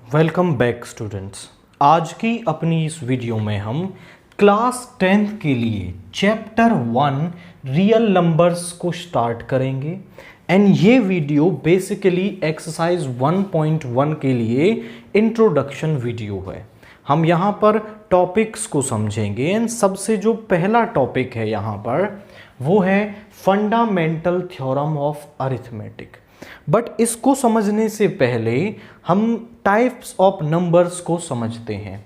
Welcome back students. आज की अपनी इस वीडियो में हम क्लास 10th के लिए चैप्टर 1 रियल नंबर्स को स्टार्ट करेंगे एंड ये वीडियो बेसिकली एक्सरसाइज 1.1 के लिए इंट्रोडक्शन वीडियो है। हम यहाँ पर टॉपिक्स को समझेंगे एंड सबसे जो पहला टॉपिक है यहाँ पर वो है fundamental theorem of arithmetic. But इसको समझने से पहले हम टाइप्स ऑफ नंबर्स को समझते हैं।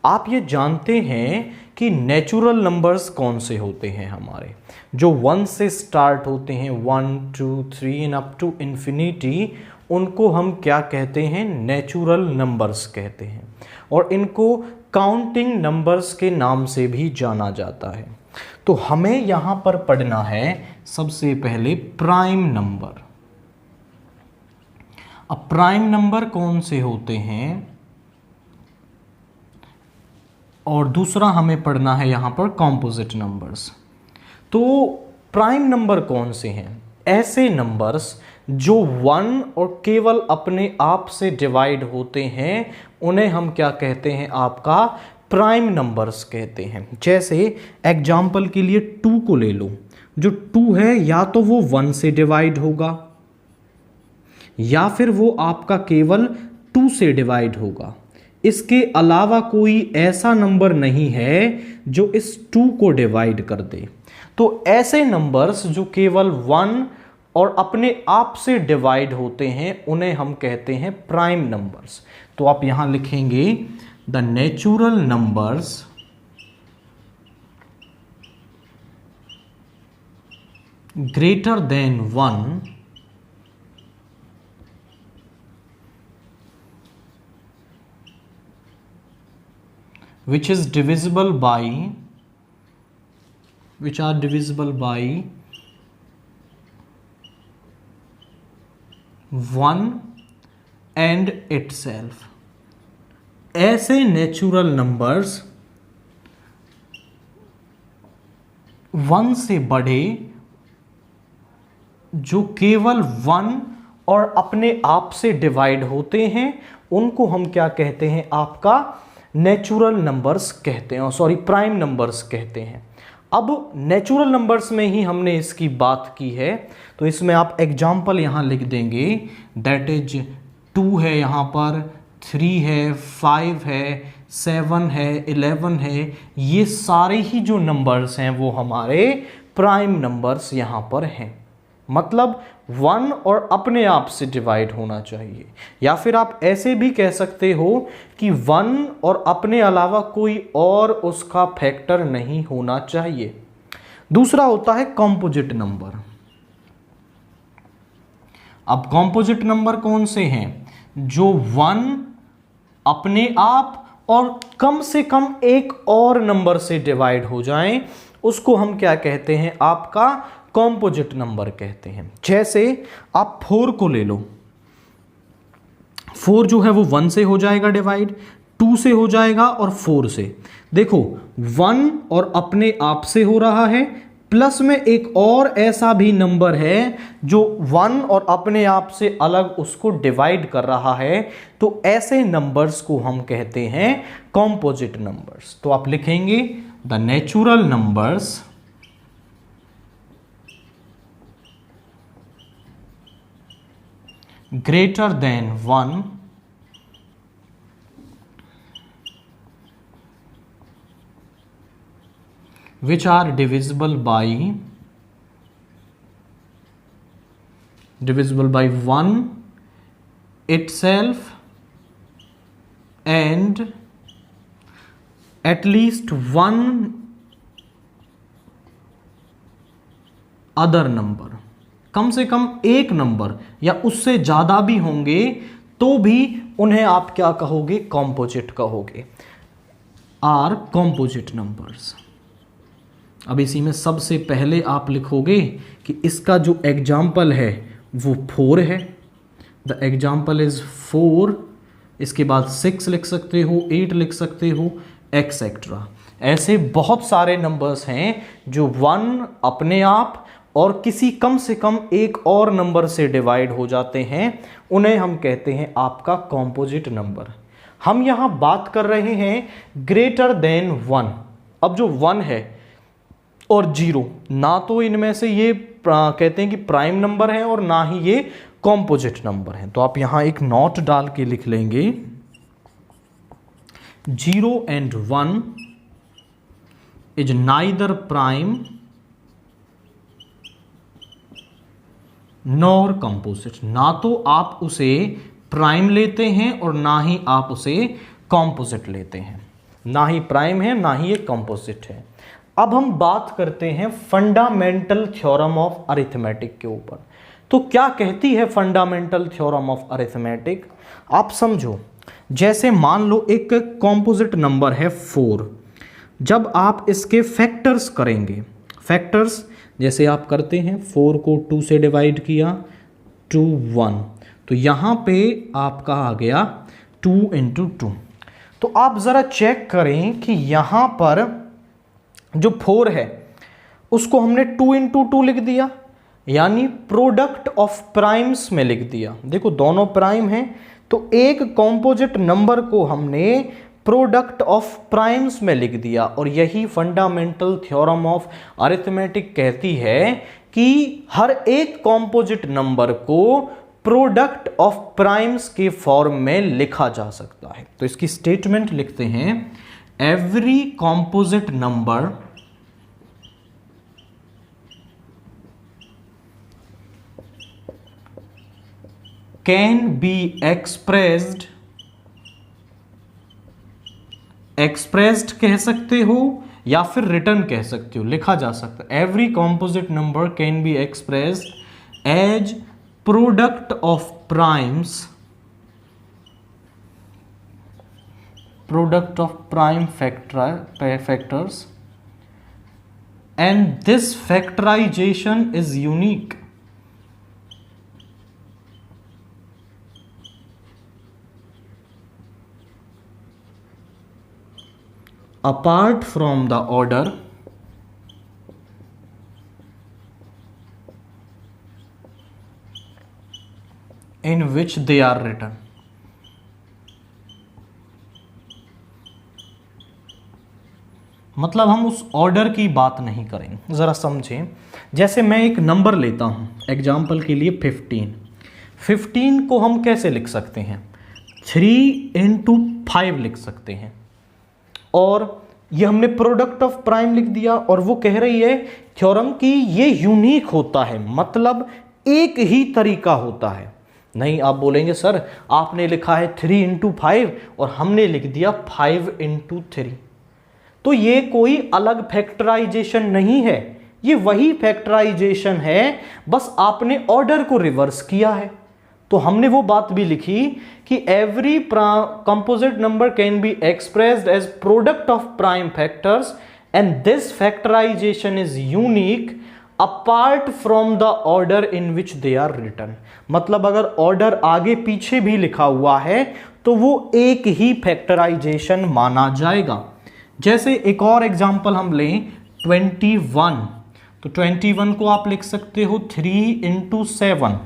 आप ये जानते हैं कि नेचुरल नंबर्स कौन से होते हैं हमारे, जो 1 से स्टार्ट होते हैं, 1 2 3 एंड अप टू इन्फिनिटी, उनको हम क्या कहते हैं? नेचुरल नंबर्स कहते हैं और इनको काउंटिंग नंबर्स के नाम से भी जाना जाता है। तो हमें यहाँ पर पढ़ना है सबसे पहले प्राइम नंबर। अब प्राइम नंबर कौन से होते हैं और दूसरा हमें पढ़ना है यहां पर कॉम्पोजिट नंबर्स। तो प्राइम नंबर कौन से हैं? ऐसे नंबर्स जो 1 और केवल अपने आप से डिवाइड होते हैं, उन्हें हम क्या कहते हैं? आपका प्राइम नंबर्स कहते हैं। जैसे एग्जाम्पल के लिए 2 को ले लो। जो 2 है या तो वो 1 से डिवाइड होगा या फिर वो आपका केवल 2 से डिवाइड होगा। इसके अलावा कोई ऐसा नंबर नहीं है जो इस 2 को डिवाइड कर दे। तो ऐसे नंबर्स जो केवल 1 और अपने आप से डिवाइड होते हैं, उन्हें हम कहते हैं प्राइम नंबर्स। तो आप यहां लिखेंगे the natural numbers greater than 1 which are divisible by 1 and itself। ऐसे नेचुरल नंबर्स 1 से बड़े जो केवल 1 और अपने आप से डिवाइड होते हैं, उनको हम क्या कहते हैं? आपका नेचुरल नंबर्स कहते हैं, सॉरी प्राइम नंबर्स कहते हैं। अब नेचुरल नंबर्स में ही हमने इसकी बात की है, तो इसमें आप एग्जाम्पल यहां लिख देंगे। दैट इज 2 है, यहां पर 3 है, 5 है, 7 है, 11 है। ये सारे ही जो नंबर्स हैं वो हमारे प्राइम नंबर्स यहां पर हैं। मतलब 1 और अपने आप से डिवाइड होना चाहिए, या फिर आप ऐसे भी कह सकते हो कि 1 और अपने अलावा कोई और उसका फैक्टर नहीं होना चाहिए। दूसरा होता है कॉम्पोजिट नंबर। अब कॉम्पोजिट नंबर कौन से हैं? जो 1 अपने आप और कम से कम एक और नंबर से डिवाइड हो जाएं, उसको हम क्या कहते हैं? आपका कॉम्पोजिट नंबर कहते हैं। जैसे आप 4 को ले लो। 4 जो है वो 1 से हो जाएगा डिवाइड, 2 से हो जाएगा और 4 से। देखो 1 और अपने आप से हो रहा है, प्लस में एक और ऐसा भी नंबर है जो 1 और अपने आप से अलग उसको डिवाइड कर रहा है। तो ऐसे नंबर्स को हम कहते हैं कॉम्पोजिट नंबर्स। तो आप लिखेंगे the natural numbers greater than 1 which are divisible by 1 itself and at least one other number। कम से कम एक नंबर या उससे ज्यादा भी होंगे तो भी उन्हें आप क्या कहोगे? कॉम्पोजिट कहोगे, आर कॉम्पोजिट नंबर्स। अब इसी में सबसे पहले आप लिखोगे कि इसका जो एग्जाम्पल है वो 4 है। The example is 4। इसके बाद 6 लिख सकते हो, 8 लिख सकते हो, एक्सेट्रा। ऐसे बहुत सारे नंबर्स हैं जो 1 अपने आप और किसी कम से कम एक और नंबर से डिवाइड हो जाते हैं, उन्हें हम कहते हैं आपका कॉम्पोजिट नंबर। हम यहां बात कर रहे हैं ग्रेटर देन 1। अब जो 1 है और 0, ना तो इनमें से ये कहते हैं कि प्राइम नंबर है और ना ही ये कॉम्पोजिट नंबर है, तो आप यहां एक नोट डाल के लिख लेंगे 0 and 1 is neither prime nor composite। ना तो आप उसे प्राइम लेते हैं और ना ही आप उसे कॉम्पोजिट लेते हैं, ना ही प्राइम है ना ही ये कॉम्पोजिट है। अब हम बात करते हैं फंडामेंटल थ्योरम ऑफ अरिथमेटिक के ऊपर। तो क्या कहती है फंडामेंटल थ्योरम ऑफ अरिथमेटिक? आप समझो, जैसे मान लो एक कॉम्पोजिट नंबर है 4, जब आप इसके फैक्टर्स करेंगे, फैक्टर्स जैसे आप करते हैं 4 को 2 से डिवाइड किया, 2 1, तो यहां पे आपका आ गया 2 into 2। तो आप जरा चेक करें कि यहां पर जो 4 है उसको हमने 2 into 2 लिख दिया, यानी प्रोडक्ट ऑफ प्राइम्स में लिख दिया। देखो दोनों प्राइम हैं, तो एक कॉम्पोजिट नंबर को हमने प्रोडक्ट ऑफ प्राइम्स में लिख दिया। और यही फंडामेंटल थ्योरम ऑफ अरिथमेटिक कहती है कि हर एक कॉम्पोजिट नंबर को प्रोडक्ट ऑफ प्राइम्स के फॉर्म में लिखा जा सकता है। तो इसकी स्टेटमेंट लिखते हैं, every composite number can be expressed, expressed कह सकते हो या फिर रिटर्न कह सकते हो, लिखा जा सकता है। Every composite number can be expressed as product of primes, product of prime factors, and this factorisation is unique. apart from the order in which they are written। मतलब हम उस ऑर्डर की बात नहीं करेंगे। जरा समझें, जैसे मैं एक नंबर लेता हूं एग्जाम्पल के लिए 15 को हम कैसे लिख सकते हैं? 3 into 5 लिख सकते हैं, और ये हमने प्रोडक्ट ऑफ प्राइम लिख दिया। और वो कह रही है थ्योरम कि ये यूनिक होता है, मतलब एक ही तरीका होता है। नहीं, आप बोलेंगे सर आपने लिखा है 3 into 5 और हमने लिख दिया 5 into 3, तो ये कोई अलग फैक्टराइजेशन नहीं है, ये वही फैक्टराइजेशन है, बस आपने ऑर्डर को रिवर्स किया है। तो हमने वो बात भी लिखी कि every composite number can be expressed as product of prime factors and this factorisation is unique apart from the order in which they are written. मतलब अगर ऑर्डर आगे पीछे भी लिखा हुआ है तो वो एक ही फैक्टराइजेशन माना जाएगा। जैसे एक और एग्जांपल हम लें 21, तो 21 को आप लिख सकते हो 3 into 7,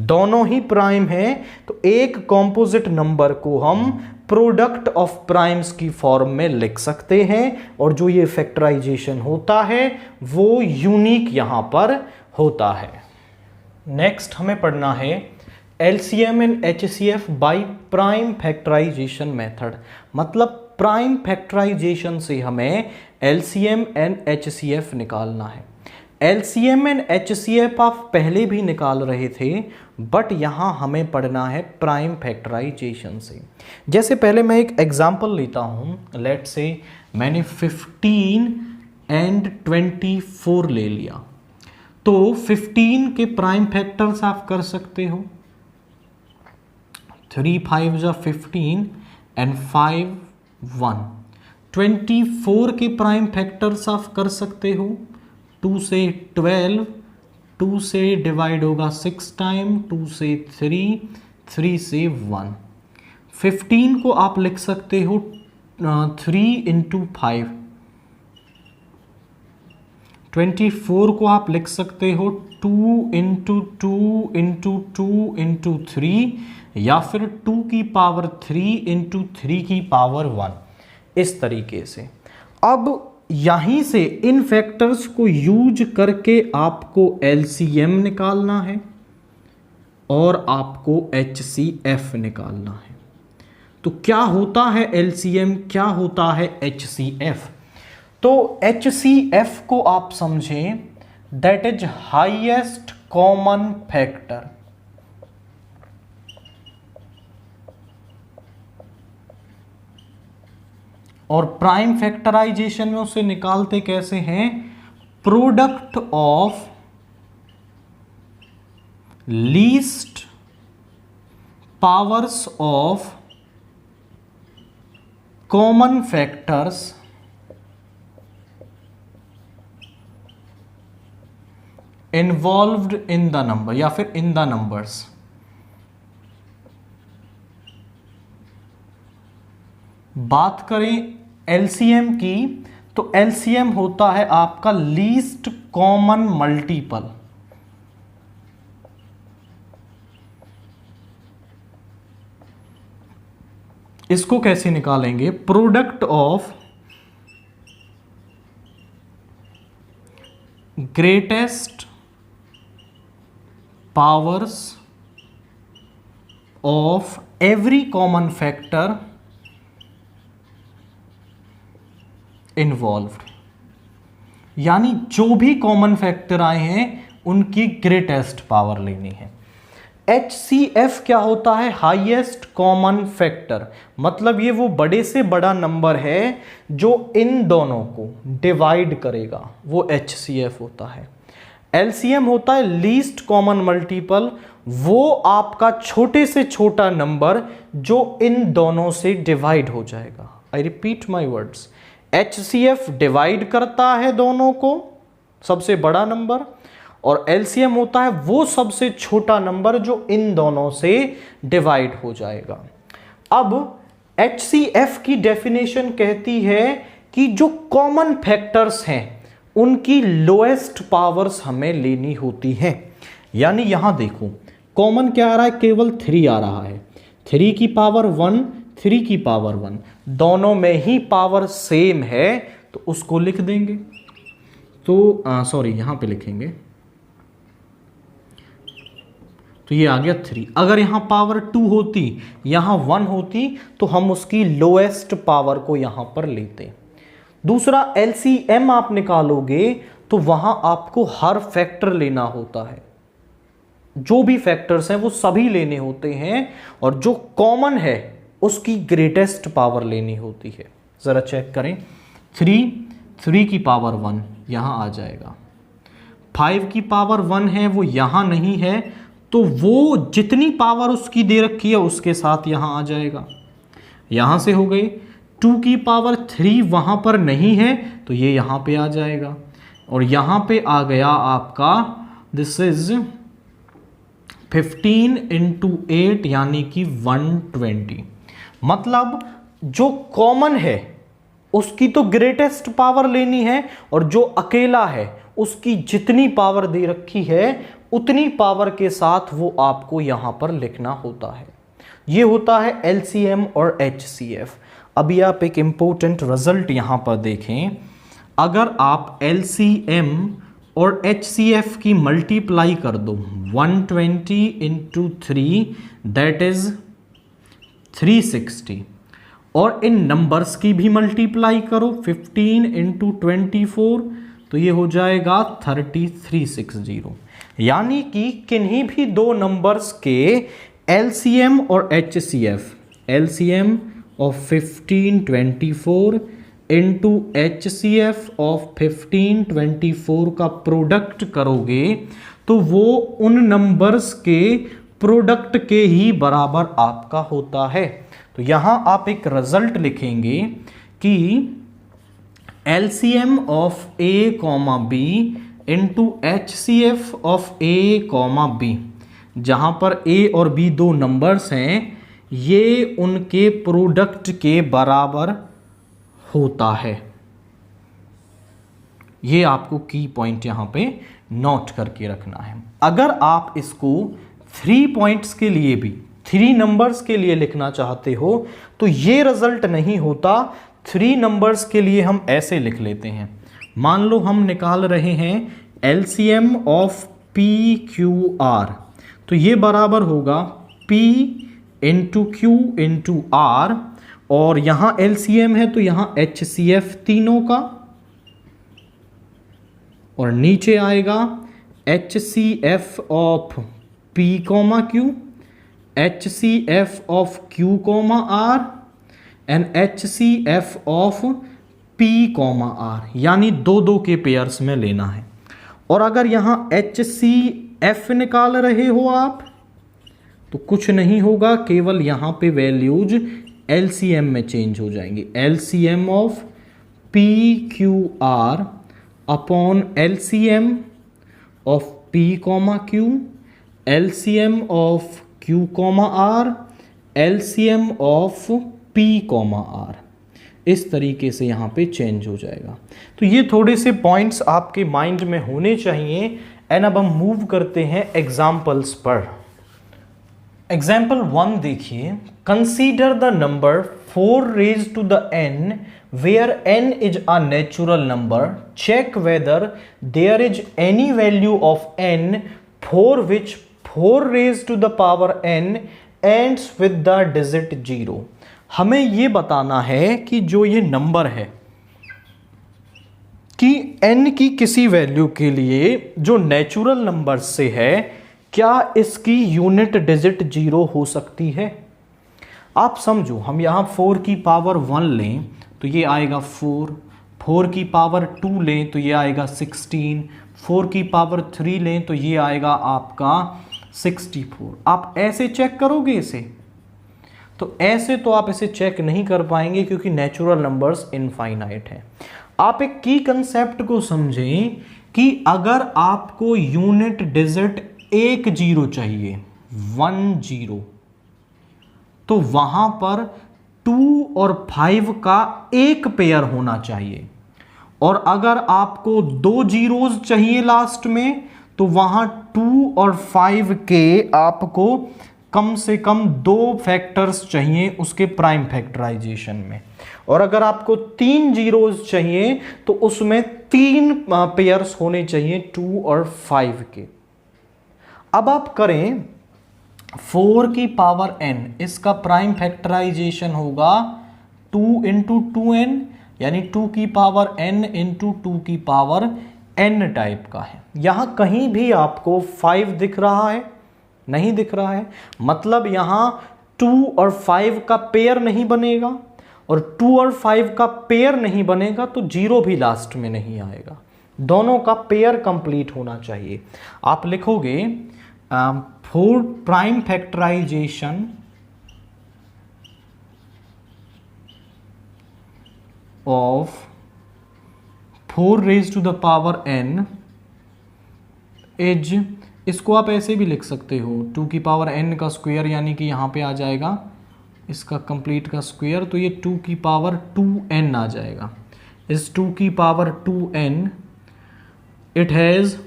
दोनों ही प्राइम है, तो एक कॉम्पोजिट नंबर को हम प्रोडक्ट ऑफ प्राइम्स की फॉर्म में लिख सकते हैं, और जो ये फैक्टराइजेशन होता है वो यूनिक यहां पर होता है। नेक्स्ट हमें पढ़ना है LCM and HCF by prime factorisation method. मतलब प्राइम फैक्टराइजेशन से हमें एलसीएम एंड एचसीएफ निकालना है। एलसीएम एंड एचसीएफ आप पहले भी निकाल रहे थे, बट यहां हमें पढ़ना है प्राइम फैक्टराइजेशन से। जैसे पहले मैं एक एग्जांपल लेता हूं, लेट्स से मैंने 15 and 24 ले लिया, तो 15 के प्राइम फैक्टर्स आप कर सकते हो, 3 5 जा 15 and 5 1। 24 के प्राइम फैक्टर्स आप कर सकते हो, 2 से 12, 2 से डिवाइड होगा 6 टाइम, 2 से 3, 3 से 1। 15 को आप लिख सकते हो 3 into 5। 24 को आप लिख सकते हो 2 into 2 into 2 into 3, या फिर 2 की पावर 3 इंटू 3 की पावर 1, इस तरीके से। अब यहीं से इन फैक्टर्स को यूज करके आपको एलसीएम निकालना है और आपको एचसीएफ निकालना है। तो क्या होता है एलसीएम, क्या होता है एचसीएफ? तो एचसीएफ को आप समझें, that is highest common factor. और प्राइम फैक्टराइजेशन में उसे निकालते कैसे हैं? Product of least powers of common factors involved in the number, या फिर इन द नंबर्स। बात करें एलसीएम की, तो एलसीएम होता है आपका लीस्ट कॉमन मल्टीपल। इसको कैसे निकालेंगे? Product of greatest powers of every common factor involved, यानी जो भी कॉमन फैक्टर आए हैं उनकी ग्रेटेस्ट पावर लेनी है। HCF क्या होता है? हाईएस्ट कॉमन फैक्टर, मतलब ये वो बड़े से बड़ा नंबर है जो इन दोनों को डिवाइड करेगा, वो HCF होता है। LCM होता है लीस्ट कॉमन मल्टीपल, वो आपका छोटे से छोटा नंबर जो इन दोनों से डिवाइड हो जाएगा। I repeat my words, HCF divide करता है दोनों को, सबसे बड़ा नंबर, और LCM होता है वो सबसे छोटा नंबर जो इन दोनों से डिवाइड हो जाएगा। अब HCF की डेफिनेशन कहती है कि जो कॉमन फैक्टर्स हैं उनकी लोएस्ट पावर्स हमें लेनी होती हैं। यानी यहां देखो कॉमन क्या आ रहा है? केवल 3 आ रहा है। 3 की पावर 1, 3 की पावर 1, दोनों में ही पावर सेम है, तो उसको लिख देंगे। तो सॉरी, यहां पे लिखेंगे, तो ये आ गया 3। अगर यहां पावर 2 होती, यहां 1 होती, तो हम उसकी लोएस्ट पावर को यहां पर लेते। दूसरा LCM आप निकालोगे तो वहां आपको हर फैक्टर लेना होता है, जो भी फैक्टर्स हैं वो सभी लेने होते हैं, और जो कॉमन है उसकी ग्रेटेस्ट पावर लेनी होती है। जरा चेक करें, 3 की पावर 1 यहां आ जाएगा, 5 की पावर 1 है वो यहां नहीं है, तो वो जितनी पावर उसकी दे रखी है उसके साथ यहां आ जाएगा। यहां से हो गई 2 की पावर 3 वहां पर नहीं है, तो ये यहां पे आ जाएगा, और यहां पे आ गया आपका, दिस इज 15 इंटू 8 यानी कि 120। मतलब जो कॉमन है उसकी तो ग्रेटेस्ट पावर लेनी है, और जो अकेला है उसकी जितनी पावर दे रखी है उतनी पावर के साथ वो आपको यहां पर लिखना होता है। ये होता है LCM और HCF। अभी आप एक इंपॉर्टेंट रिजल्ट यहां पर देखें, अगर आप LCM और HCF की मल्टीप्लाई कर दो 120 इंटू 3 दैट इज 360, और इन नंबर्स की भी मल्टीप्लाई करो 15 इंटू 24, तो ये हो जाएगा 3360। यानी कि किन्हीं भी दो नंबर्स के LCM और HCF, LCM of 1524 into HCF of 1524 का प्रोडक्ट करोगे तो वो उन नंबर्स के प्रोडक्ट के ही बराबर आपका होता है। तो यहां आप एक रिजल्ट लिखेंगे कि LCM of A, B into HCF of A, B, जहां पर A और B दो नंबर्स हैं, ये उनके प्रोडक्ट के बराबर होता है। ये आपको की पॉइंट यहां पे नोट करके रखना है। अगर आप इसको 3 पॉइंट्स के लिए भी 3 नंबर्स के लिए लिखना चाहते हो तो ये रिजल्ट नहीं होता। 3 नंबर्स के लिए हम ऐसे लिख लेते हैं। मान लो हम निकाल रहे हैं LCM of P Q R, तो ये बराबर होगा P into Q into R, और यहां एलसीएम है तो यहां HCF तीनों का, और नीचे आएगा HCF of P comma Q, HCF of Q comma R and HCF of P comma R, यानी दो दो के पेयर्स में लेना है। और अगर यहां HCF निकाल रहे हो आप तो कुछ नहीं होगा, केवल यहां पे वैल्यूज LCM में चेंज हो जाएंगी। LCM of P Q R upon LCM of P comma Q, LCM of Q comma R, LCM of P comma R, इस तरीके से यहाँ पे चेंज हो जाएगा। तो ये थोड़े से पॉइंट्स आपके माइंड में होने चाहिए। एंड अब हम मूव करते हैं एग्जाम्पल्स पर। एग्जाम्पल 1 देखिए, consider the number 4 raise to the n where n is a natural number. Check whether there is any value of n for which 4 raised to the power n ends with the digit 0. हमें ये बताना है कि जो ये number है कि n की किसी वैल्यू के लिए जो नेचुरल नंबर से है, क्या इसकी यूनिट डिजिट 0 हो सकती है। आप समझो, हम यहां 4 की पावर 1 लें तो ये आएगा 4, 4 की पावर 2 लें तो ये आएगा 16, 4 की पावर 3 लें तो ये आएगा आपका 64। आप ऐसे चेक करोगे इसे, तो ऐसे तो आप इसे चेक नहीं कर पाएंगे क्योंकि नेचुरल नंबर्स इनफाइनाइट है। आप एक की कंसेप्ट को समझें कि अगर आपको यूनिट डिजिट 1 0 चाहिए, 1 0, तो वहां पर 2 और 5 का एक पेयर होना चाहिए। और अगर आपको 2 जीरोज चाहिए लास्ट में, तो वहां 2 और 5 के आपको कम से कम 2 फैक्टर्स चाहिए उसके प्राइम फैक्टराइजेशन में। और अगर आपको 3 जीरोज चाहिए तो उसमें 3 पेयर्स होने चाहिए 2 और 5 के। अब आप करें 4 की पावर n, इसका प्राइम फैक्टराइजेशन होगा 2 इंटू 2n, यानी 2 की पावर n इंटू 2 की पावर n टाइप का है। यहां कहीं भी आपको 5 दिख रहा है? नहीं दिख रहा है, मतलब यहां 2 और 5 का पेयर नहीं बनेगा, और 2 और 5 का पेयर नहीं बनेगा तो 0 भी लास्ट में नहीं आएगा। दोनों का पेयर कंप्लीट होना चाहिए। आप लिखोगे 4 prime factorisation of 4 raise to the power n is, इसको आप ऐसे भी लिख सकते हो 2 की पावर n का स्क्वायर, यानी कि यहाँ पे आ जाएगा इसका कंप्लीट का स्क्वायर, तो ये 2 की पावर 2n आ जाएगा। इस 2 की power 2n, it has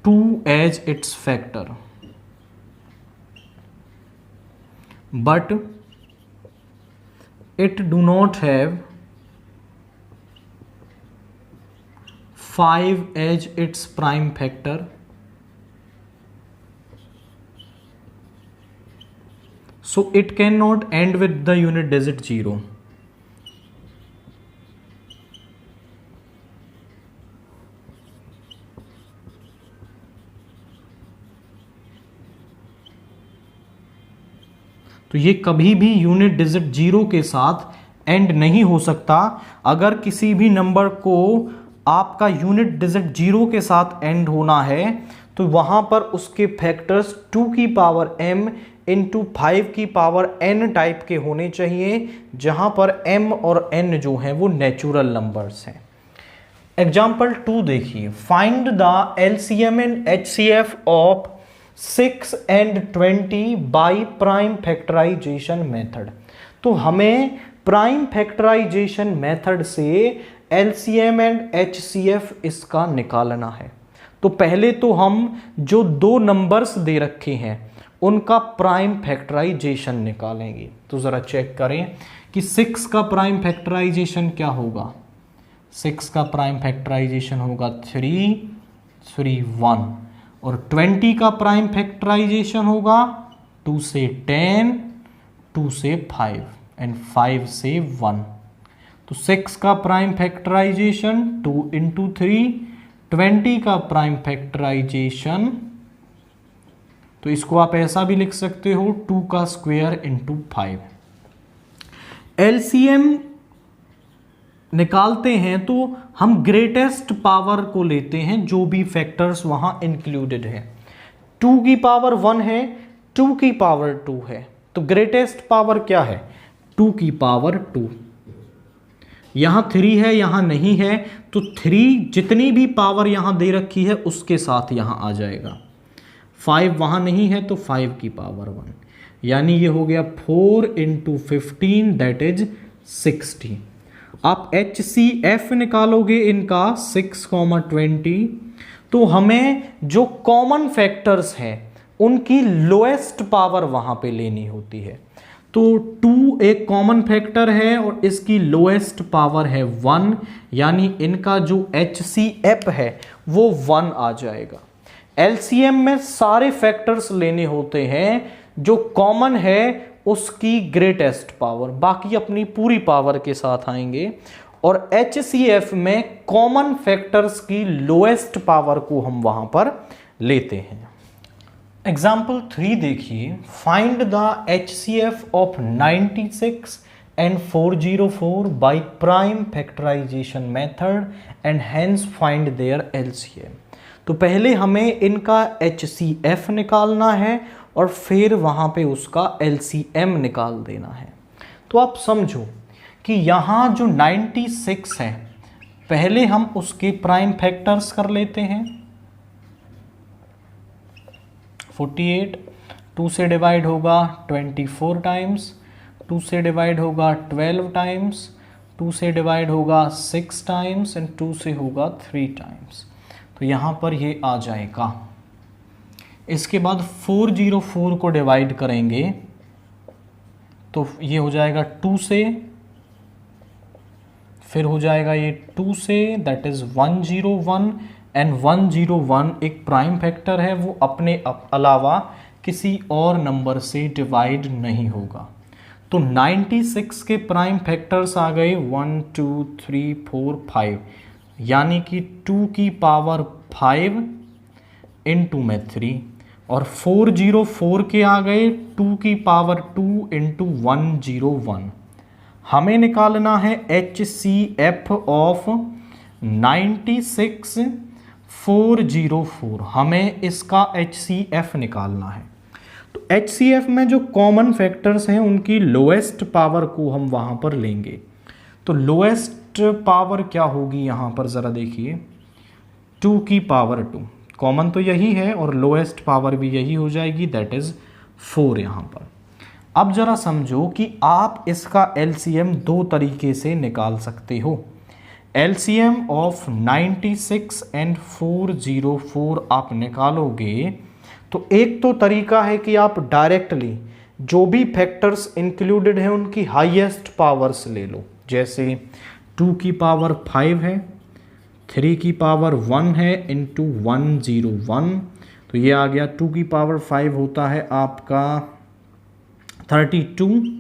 2 as its factor, but it do not have 5 as its prime factor, so it cannot end with the unit digit 0. तो ये कभी भी यूनिट डिजिट 0 के साथ एंड नहीं हो सकता। अगर किसी भी नंबर को आपका यूनिट डिजिट 0 के साथ एंड होना है तो वहां पर उसके फैक्टर्स 2 की पावर m इंटू 5 की पावर n टाइप के होने चाहिए, जहां पर m और n जो हैं वो नेचुरल नंबर्स हैं। एग्जाम्पल 2 देखिए, find the LCM and HCF of 6 and 20 by prime factorisation method. तो हमें प्राइम फैक्टराइजेशन मेथड से LCM एंड HCF इसका निकालना है। तो पहले तो हम जो दो नंबर्स दे रखे हैं उनका प्राइम फैक्टराइजेशन निकालेंगे। तो ज़रा चेक करें कि 6 का प्राइम फैक्टराइजेशन क्या होगा। 6 का प्राइम फैक्टराइजेशन होगा 3, 3, 1 और 20 का प्राइम फैक्टराइजेशन होगा 2 से 10, 2 से 5 एंड 5 से 1। तो 6 का प्राइम फैक्टराइजेशन 2 इंटू 3, 20 का प्राइम फैक्टराइजेशन, तो इसको आप ऐसा भी लिख सकते हो 2 का स्क्वायर इंटू 5। एलसीएम निकालते हैं तो हम ग्रेटेस्ट पावर को लेते हैं, जो भी फैक्टर्स वहां इंक्लूडेड है। 2 की पावर 1 है, 2 की पावर 2 है, तो ग्रेटेस्ट पावर क्या है 2 की पावर 2। यहां 3 है, यहां नहीं है, तो 3 जितनी भी पावर यहां दे रखी है उसके साथ यहां आ जाएगा। 5 वहां नहीं है तो 5 की पावर 1, यानी ये हो गया 4 इंटू 15 दैट इज 60। आप HCF निकालोगे इनका 6,20, तो हमें जो कॉमन फैक्टर्स हैं उनकी लोएस्ट पावर वहां पे लेनी होती है। तो 2 एक कॉमन फैक्टर है और इसकी लोएस्ट पावर है 1, यानी इनका जो HCF है वो 1 आ जाएगा। LCM में सारे फैक्टर्स लेने होते हैं, जो कॉमन है उसकी ग्रेटेस्ट पावर, बाकी अपनी पूरी पावर के साथ आएंगे। और HCF में कॉमन फैक्टर्स की लोएस्ट पावर को हम वहां पर लेते हैं। एग्जाम्पल 3 देखिए, find the HCF of 96 and 404 by prime factorisation method and hence find their LCM। तो पहले हमें इनका HCF निकालना है और फिर वहां पे उसका LCM निकाल देना है। तो आप समझो कि यहां जो 96 है, पहले हम उसके प्राइम फैक्टर्स कर लेते हैं। 48 2 से डिवाइड होगा 24 टाइम्स, 2 से डिवाइड होगा 12 टाइम्स, 2 से डिवाइड होगा 6 टाइम्स एंड 2 से होगा 3 टाइम्स। तो यहाँ पर ये आ जाएगा। इसके बाद 404 को डिवाइड करेंगे तो ये हो जाएगा 2 से, फिर हो जाएगा ये 2 से, दैट इज 101 एंड 101 एक प्राइम फैक्टर है, वो अपने अलावा किसी और नंबर से डिवाइड नहीं होगा। तो 96 के प्राइम फैक्टर्स आ गए 1 2 3 4 5, यानी कि 2 की पावर 5 इंटू में 3, और 404 के आ गए 2 की पावर 2 इंटू 101। हमें निकालना है HCF ऑफ 96 404, हमें इसका HCF निकालना है। तो HCF में जो कॉमन फैक्टर्स हैं उनकी लोएस्ट पावर को हम वहां पर लेंगे। तो लोएस्ट पावर क्या होगी यहां पर ज़रा देखिए, 2 की पावर 2, कॉमन तो यही है और लोएस्ट पावर भी यही हो जाएगी, दैट इज 4 यहाँ पर। अब जरा समझो कि आप इसका LCM 2 तरीके से निकाल सकते हो। LCM ऑफ 96 एंड 404 आप निकालोगे तो एक तो तरीका है कि आप डायरेक्टली जो भी फैक्टर्स इंक्लूडेड हैं उनकी हाईएस्ट पावर्स ले लो। जैसे 2 की पावर 5 है, 3 की पावर 1 है इंटू 101, तो ये आ गया 2 की पावर 5 होता है आपका 32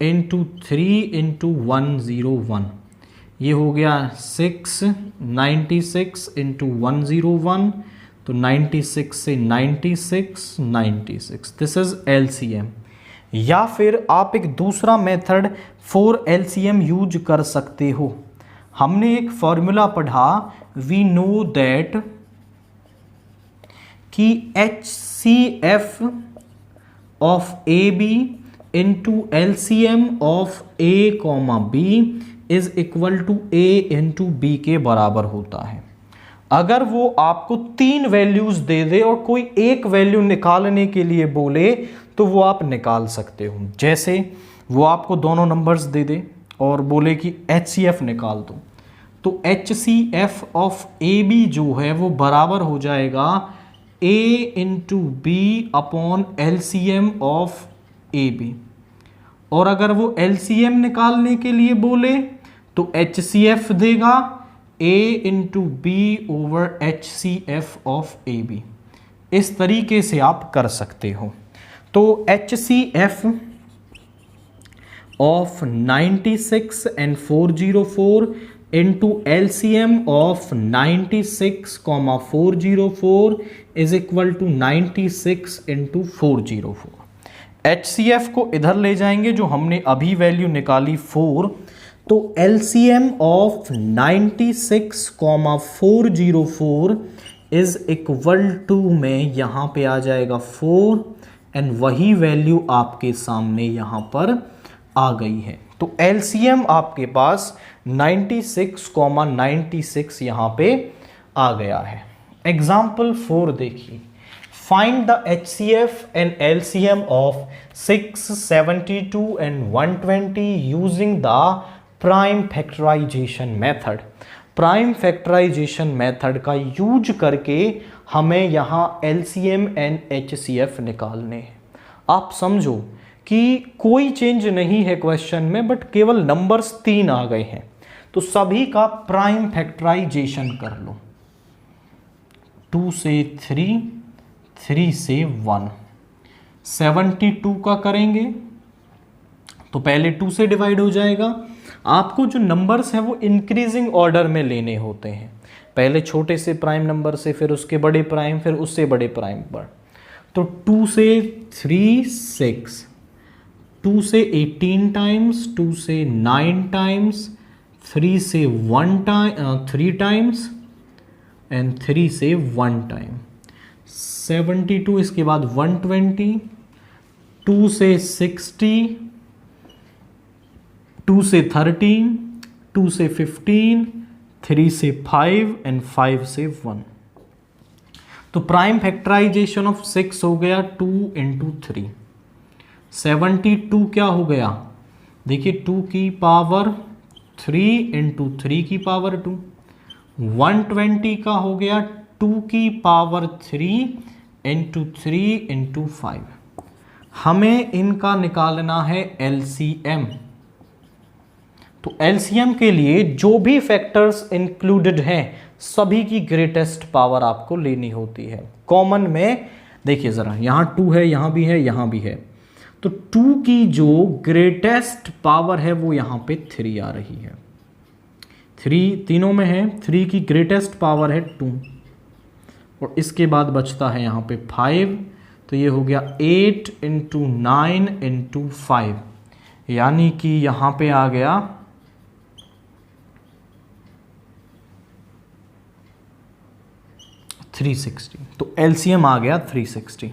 इंटू 3 इंटू 101, ये हो गया 96 इंटू 101, तो 96 से 96 दिस इज LCM। या फिर आप एक दूसरा मेथड फॉर LCM यूज कर सकते हो। हमने एक फॉर्मूला पढ़ा, वी नो दैट कि HCF of AB into LCM of A, B is equal to A into B के बराबर होता है। अगर वो आपको 3 वैल्यूज दे दे और कोई एक वैल्यू निकालने के लिए बोले तो वो आप निकाल सकते हो। जैसे वो आपको दोनों नंबर्स दे दे और बोले कि HCF निकाल दो, तो HCF ऑफ AB जो है वो बराबर हो जाएगा A into B upon LCM of AB। और अगर वो LCM निकालने के लिए बोले तो HCF देगा A into B over HCF of AB। इस तरीके से आप कर सकते हो। तो HCF of 96 and 404 into LCM of 96, 404 is equal to 96 into 404। HCF को इधर ले जाएंगे जो हमने अभी वैल्यू निकाली 4, तो LCM of 96, 404 is equal to में यहाँ पे आ जाएगा 4 एंड वही वैल्यू आपके सामने यहाँ पर आ गई है। तो LCM आपके पास 96, 96 यहाँ पे आ गया है। एग्जाम्पल 4 देखिए, find the HCF and LCM of 6, 72 and 120 using the prime factorisation method. Prime factorisation method का यूज करके हमें यहाँ LCM एंड HCF निकालने हैं। आप समझो कि कोई चेंज नहीं है क्वेश्चन में, बट केवल नंबर्स 3 आ गए हैं, तो सभी का प्राइम फैक्टराइजेशन कर लो। 2 से 3, 3 से 1, 72 का करेंगे तो पहले 2 से डिवाइड हो जाएगा। आपको जो नंबर्स हैं वो इंक्रीजिंग ऑर्डर में लेने होते हैं, पहले छोटे से प्राइम नंबर से, फिर उसके बड़े प्राइम, फिर उससे बड़े प्राइम पर। तो 2 से 3 6, 2 से 18 टाइम्स, 2 से 9 टाइम्स, 3 से 1 टाइम 3 टाइम्स एंड 3 से 1 टाइम, 72। इसके बाद 120, 2 से 60, 2 से 13, 2 से 15, 3 से 5 एंड 5 से 1। तो प्राइम फैक्टराइजेशन ऑफ 6 हो गया 2 इंटू 3। 72 क्या हो गया, देखिए 2 की पावर 3 इंटू 3 की पावर 2। 120 का हो गया 2 की पावर 3 इंटू 3 इंटू 5। हमें इनका निकालना है LCM। तो LCM के लिए जो भी फैक्टर्स इंक्लूडेड हैं सभी की ग्रेटेस्ट पावर आपको लेनी होती है। कॉमन में देखिए ज़रा, यहाँ 2 है, यहाँ भी है, यहाँ भी है, तो 2 की जो ग्रेटेस्ट पावर है वो यहाँ पे 3 आ रही है। 3 तीनों में है, 3 की ग्रेटेस्ट पावर है 2, और इसके बाद बचता है यहाँ पे 5, तो ये हो गया 8 इंटू 9 इंटू 5, यानी कि यहाँ पे आ गया 360। तो LCM आ गया 360।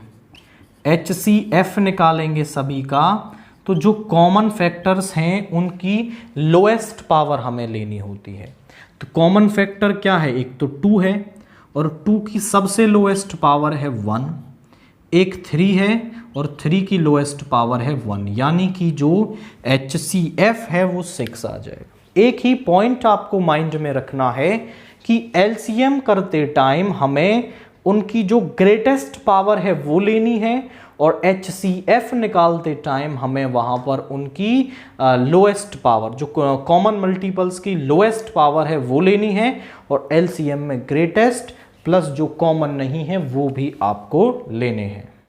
HCF निकालेंगे सभी का, तो जो कॉमन फैक्टर्स हैं उनकी लोएस्ट पावर हमें लेनी होती है। तो कॉमन फैक्टर क्या है, एक तो 2 है और 2 की सबसे लोएस्ट पावर है 1, एक 3 है और 3 की लोएस्ट पावर है 1, यानी कि जो HCF है वो 6 आ जाएगा। एक ही पॉइंट आपको माइंड में रखना है कि LCM करते टाइम हमें उनकी जो ग्रेटेस्ट पावर है वो लेनी है, और HCF निकालते टाइम हमें वहाँ पर उनकी लोएस्ट पावर, जो कॉमन मल्टीपल्स की लोएस्ट पावर है वो लेनी है, और LCM में ग्रेटेस्ट प्लस जो कॉमन नहीं है वो भी आपको लेने हैं।